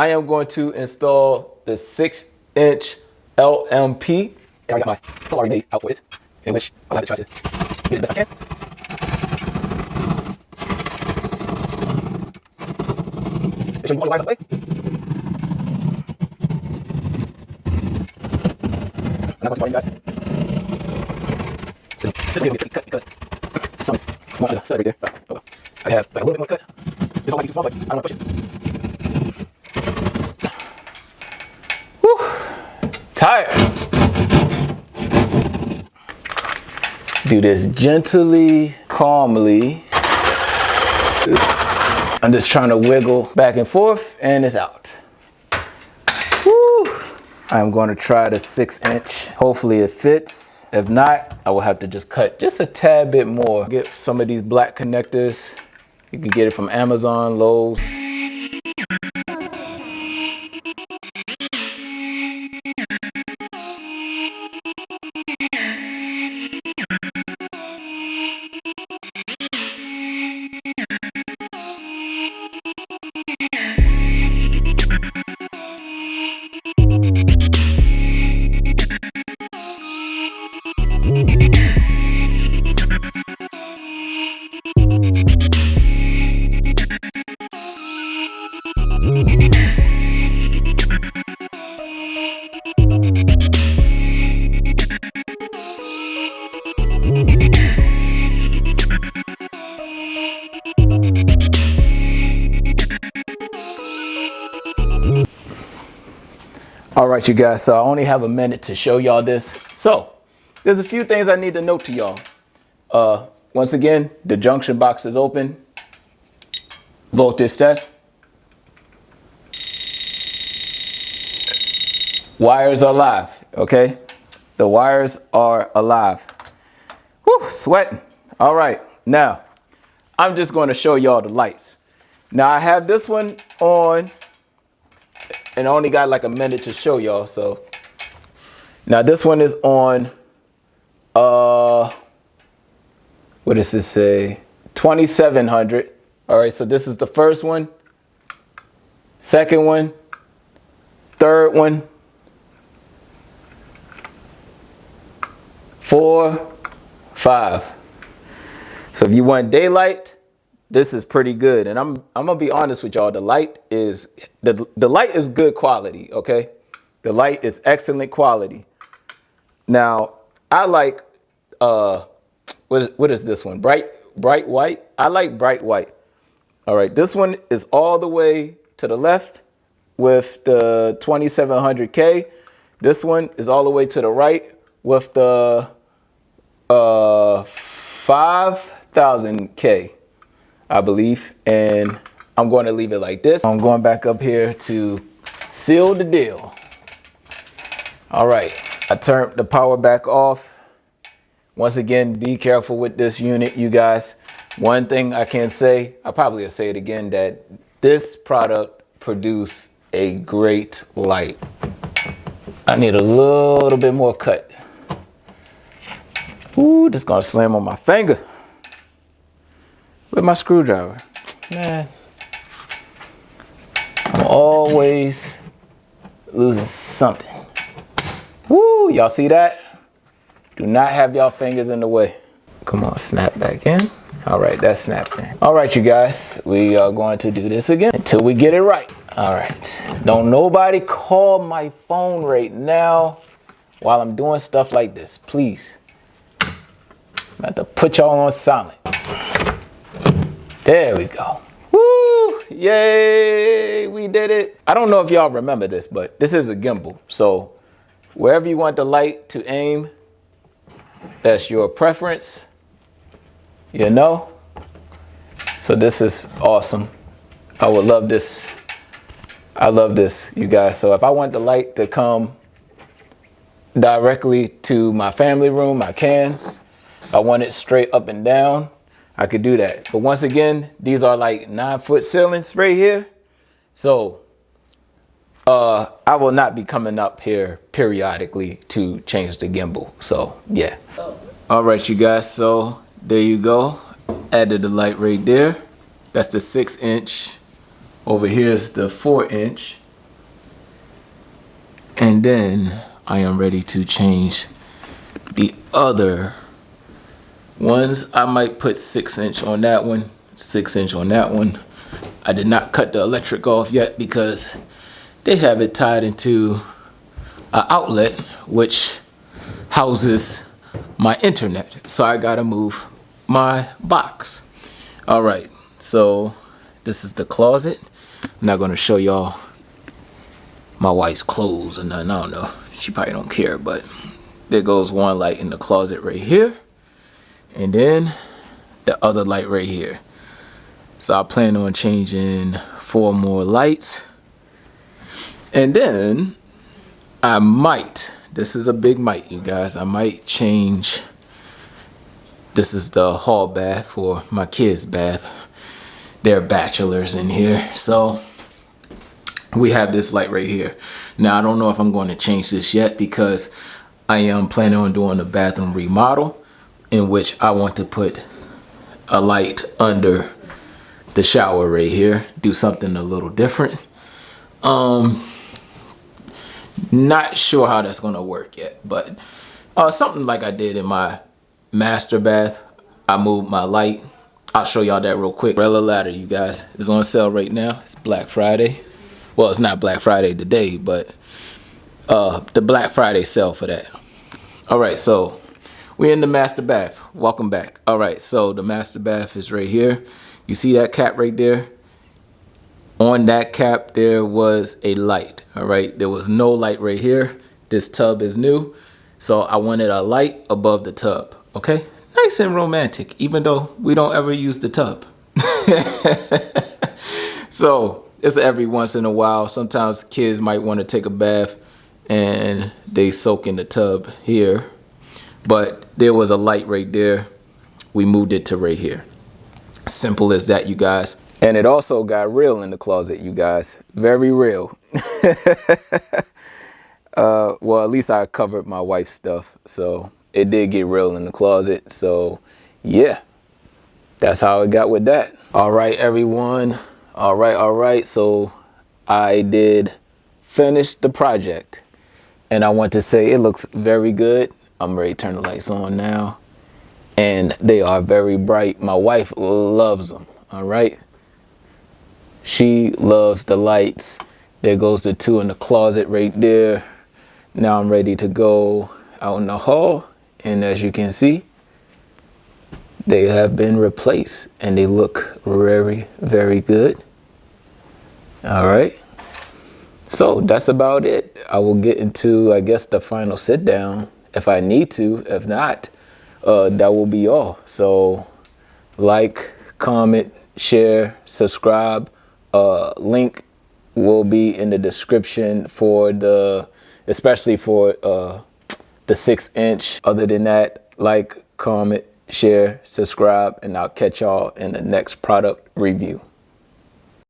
I am going to install the 6-inch LMP. And I got my already made out for it, in which I'll have to try to get it the best I can. Make sure you want your wires out the way. I'm not going to bother you guys. This is going to be a cut because something's going to set right there. Oh, well. I have like a little bit more cut. This might be too small, but I don't want to push it. Whew. Tired. Do this gently, calmly. I'm just trying to wiggle back and forth, and it's out. Woo. I'm going to try the 6-inch. Hopefully it fits. If not, I will have to just cut just a tad bit more. Get some of these black connectors. You can get it from Amazon, Lowe's. All right, you guys, so I only have a minute to show y'all this. So there's a few things I need to note to y'all. Once again, the junction box is open. Voltage test. Wires are live, okay? The wires are alive. Whew, sweating. All right, now I'm just going to show y'all the lights. Now I have this one on, and I only got like a minute to show y'all. So now this one is on, what does this say? 2700. All right, so this is the first one, second one, third one, 4, 5. So if you want daylight, this is pretty good. And I'm gonna be honest with y'all. The light is good quality. Okay, the light is excellent quality. Now I like what is this one? Bright white. I like bright white. All right, this one is all the way to the left with the 2700K. This one is all the way to the right with the 5000K, I believe. And I'm going to leave it like this. I'm going back up here to seal the deal. All right, I turned the power back off. Once again, be careful with this unit, you guys. One thing I can say, I probably will say it again, that this product produced a great light. I need a little bit more cut. Ooh, this is gonna slam on my finger. With my screwdriver. Man, I'm always losing something. Woo, y'all see that? Do not have y'all fingers in the way. Come on, snap back in. All right, that's snapped in. All right, you guys, we are going to do this again until we get it right. All right, don't nobody call my phone right now while I'm doing stuff like this, please. I'm about to put y'all on silent. There we go. Woo, yay, we did it. I don't know if y'all remember this, but this is a gimbal. So wherever you want the light to aim, that's your preference, you know? So this is awesome. I would love this. I love this, you guys. So if I want the light to come directly to my family room, I can. If I want it straight up and down, I could do that. But once again, these are like 9-foot ceilings right here. So I will not be coming up here periodically to change the gimbal. So yeah. All right, you guys, so there you go. Added the light right there. That's the 6-inch. Over here is the 4-inch. And then I am ready to change the other ones. I might put 6" on that one, 6" on that one. I did not cut the electric off yet because they have it tied into an outlet which houses my internet. So I gotta move my box. All right, so this is the closet. I'm not gonna show y'all my wife's clothes or nothing. I don't know. She probably don't care, but there goes one light in the closet right here. And then the other light right here. So I plan on changing 4 more lights. And then I might, this is a big might, you guys, I might change, this is the hall bath for my kids' bath. They're bachelors in here. So we have this light right here. Now, I don't know if I'm going to change this yet because I am planning on doing a bathroom remodel in which I want to put a light under the shower right here. Do something a little different. Not sure how that's going to work yet, but something like I did in my master bath. I moved my light. I'll show y'all that real quick. Umbrella ladder, you guys, is on sale right now. It's Black Friday. Well, it's not Black Friday today, but the Black Friday sale for that. All right, so we're in the master bath. Welcome back. All right, so the master bath is right here. You see that cap right there? On that cap, there was a light. All right, there was no light right here. This tub is new, so I wanted a light above the tub. Okay, nice and romantic, even though we don't ever use the tub. So it's every once in a while. Sometimes kids might want to take a bath and they soak in the tub here, but there was a light right there. We moved it to right here. Simple as that, you guys. And it also got real in the closet, you guys. Very real. Well, at least I covered my wife's stuff, so it did get real in the closet. So yeah, that's how it got with that. All right, everyone. All right. So I did finish the project, and I want to say it looks very good. I'm ready to turn the lights on now, and they are very bright. My wife loves them. All right, she loves the lights. There goes the 2 in the closet right there. Now I'm ready to go out in the hall, and as you can see, they have been replaced and they look very, very good. All right, so that's about it. I will get into, I guess, the final sit down if I need to. If not, that will be all. So like, comment, share, subscribe. Link will be in the description for the, especially for the 6". Other than that, like, comment, share, subscribe, and I'll catch y'all in the next product review.